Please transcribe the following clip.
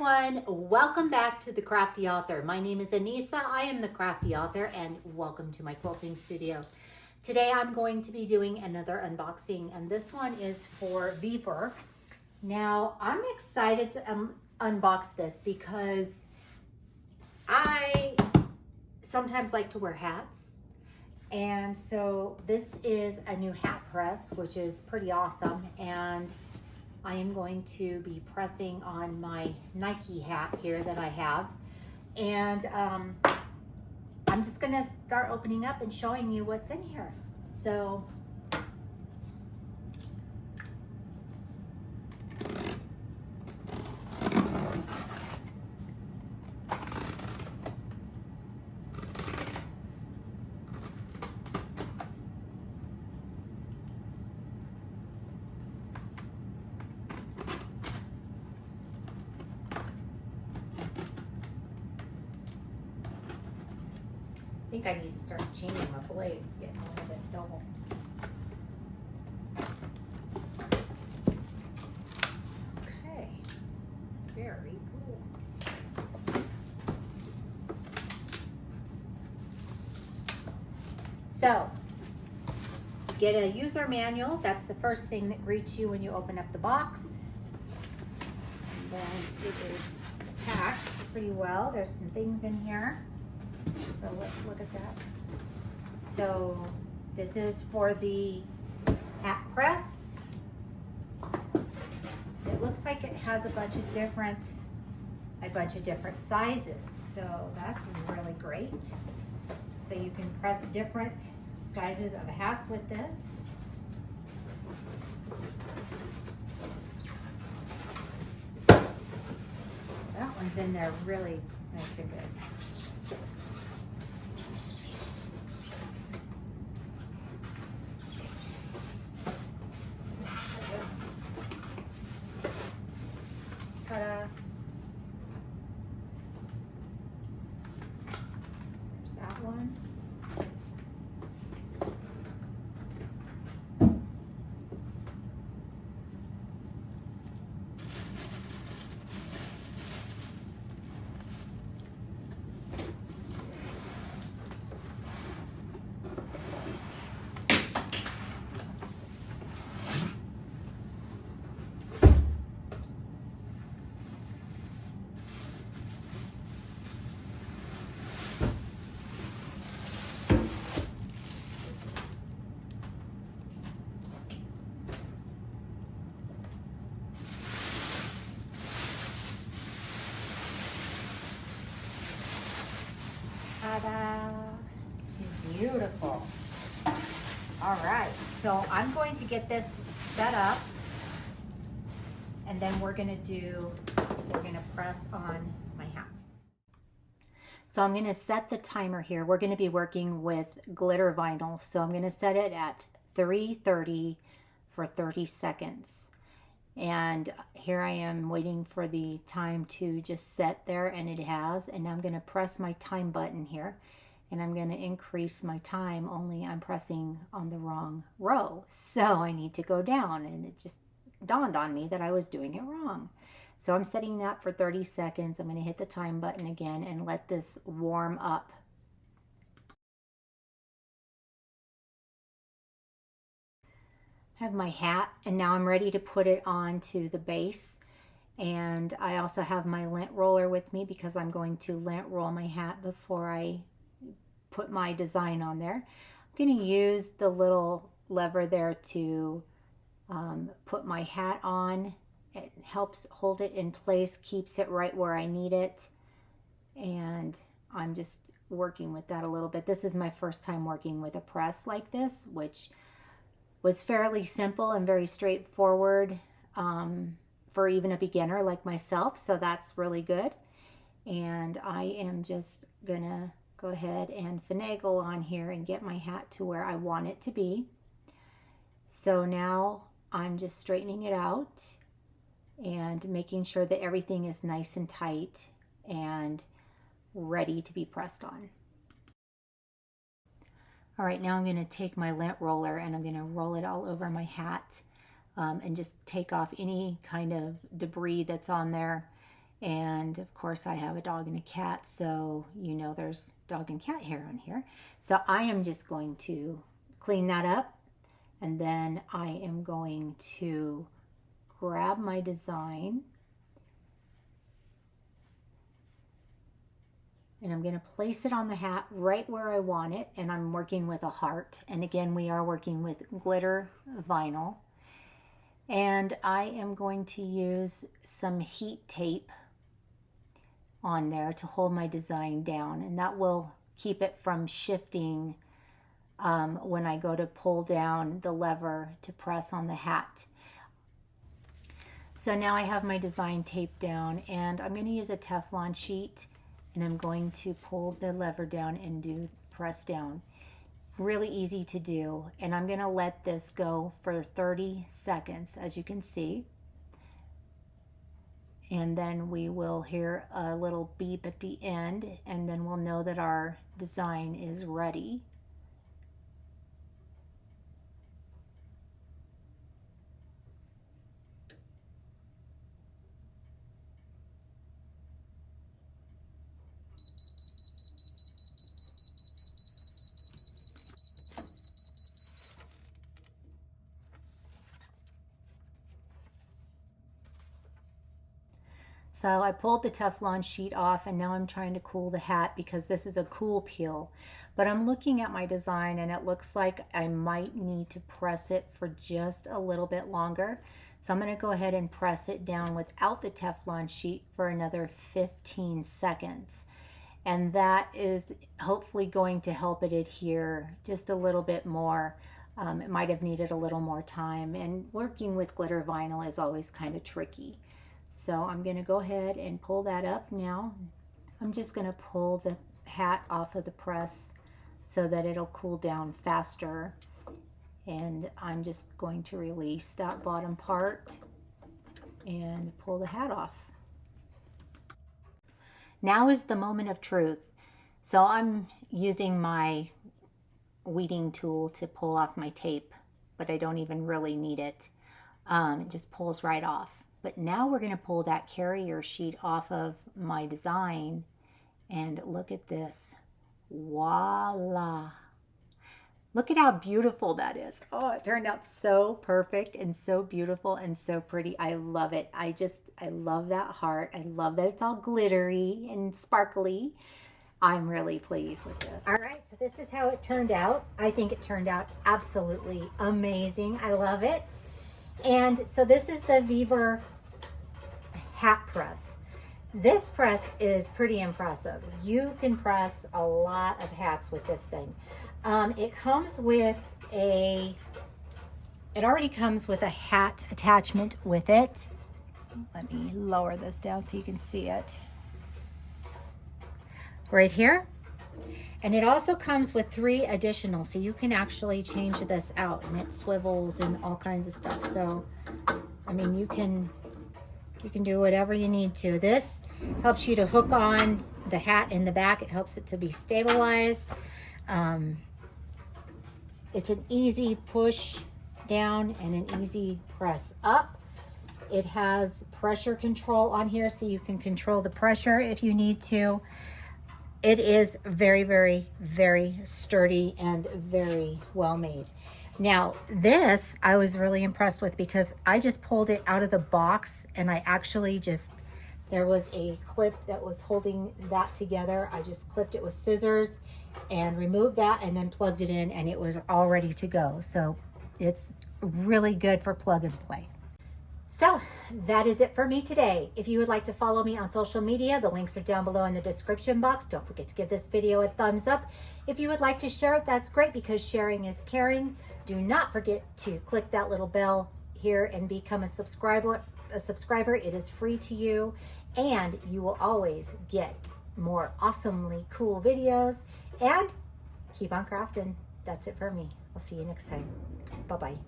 everyone, welcome back to The Crafty Author. My name is Anissa, I am The Crafty Author, and welcome to my quilting studio. Today I'm going to be doing another unboxing, and this one is for VEVOR. Now I'm excited to unbox this because I sometimes like to wear hats, and so this is a new hat press, which is pretty awesome, and I am going to be pressing on my Nike hat here that I have. And I'm just gonna start opening up and showing you what's in here. So, I think I need to start changing my blades, getting a little bit dull. Okay, very cool. So, get a user manual. That's the first thing that greets you when you open up the box. And then it is packed pretty well. There's some things in here. So let's look at that. So this is for the hat press. It looks like it has a bunch of different sizes. So that's really great. So you can press different sizes of hats with this. That one's in there really nice and good. Ta-da. There's that one. Ta-da! She's beautiful. All right, so I'm going to get this set up, and then we're gonna press on my hat. So I'm gonna set the timer here. We're gonna be working with glitter vinyl, so I'm gonna set it at 3:30 for 30 seconds. And here I am waiting for the time to just set there, and it has. And now I'm going to press my time button here, and I'm going to increase my time, only I'm pressing on the wrong row. So I need to go down, and it just dawned on me that I was doing it wrong. So I'm setting that for 30 seconds. I'm going to hit the time button again and let this warm up. Have my hat, and now I'm ready to put it onto the base. And I also have my lint roller with me because I'm going to lint roll my hat before I put my design on there. I'm going to use the little lever there to put my hat on. It helps hold it in place, keeps it right where I need it, and I'm just working with that a little bit. This is my first time working with a press like this, which was fairly simple and very straightforward for even a beginner like myself, so that's really good. And I am just gonna go ahead and finagle on here and get my hat to where I want it to be. So now I'm just straightening it out and making sure that everything is nice and tight and ready to be pressed on. All right, now I'm going to take my lint roller and I'm going to roll it all over my hat and just take off any kind of debris that's on there. And of course I have a dog and a cat, so you know there's dog and cat hair on here. So I am just going to clean that up, and then I am going to grab my design, and I'm going to place it on the hat right where I want it, and I'm working with a heart. And again, we are working with glitter vinyl. And I am going to use some heat tape on there to hold my design down, and that will keep it from shifting when I go to pull down the lever to press on the hat. So now I have my design taped down, and I'm going to use a Teflon sheet, and I'm going to pull the lever down and do press down. Really easy to do, and I'm going to let this go for 30 seconds, as you can see. And then we will hear a little beep at the end, and then we'll know that our design is ready. So I pulled the Teflon sheet off, and now I'm trying to cool the hat because this is a cool peel. But I'm looking at my design, and it looks like I might need to press it for just a little bit longer. So I'm going to go ahead and press it down without the Teflon sheet for another 15 seconds. And that is hopefully going to help it adhere just a little bit more. It might have needed a little more time, and working with glitter vinyl is always kind of tricky. So I'm going to go ahead and pull that up now. I'm just going to pull the hat off of the press so that it'll cool down faster. And I'm just going to release that bottom part and pull the hat off. Now is the moment of truth. So I'm using my weeding tool to pull off my tape, but I don't even really need it. It just pulls right off. But now we're going to pull that carrier sheet off of my design, and look at this. Voila. Look at how beautiful that is. Oh, it turned out so perfect and so beautiful and so pretty. I love it. I love that heart. I love that it's all glittery and sparkly. I'm really pleased with this. All right, so this is how it turned out. I think it turned out absolutely amazing. I love it. And so this is the VEVOR Hat Press. This press is pretty impressive. You can press a lot of hats with this thing. It already comes with a hat attachment with it. Let me lower this down so you can see it. Right here. And it also comes with 3 additional, so you can actually change this out, and it swivels and all kinds of stuff. So, I mean, you can do whatever you need to. This helps you to hook on the hat in the back. It helps it to be stabilized. It's an easy push down and an easy press up. It has pressure control on here, so you can control the pressure if you need to. It is very, very, very sturdy and very well made. Now, this I was really impressed with because I just pulled it out of the box, and I actually there was a clip that was holding that together. I just clipped it with scissors and removed that and then plugged it in, and it was all ready to go. So it's really good for plug and play. So that is it for me today. If you would like to follow me on social media, the links are down below in the description box. Don't forget to give this video a thumbs up. If you would like to share it, that's great, because sharing is caring. Do not forget to click that little bell here and become a subscriber. It is free to you, and you will always get more awesomely cool videos. And keep on crafting. That's it for me. I'll see you next time. Bye-bye.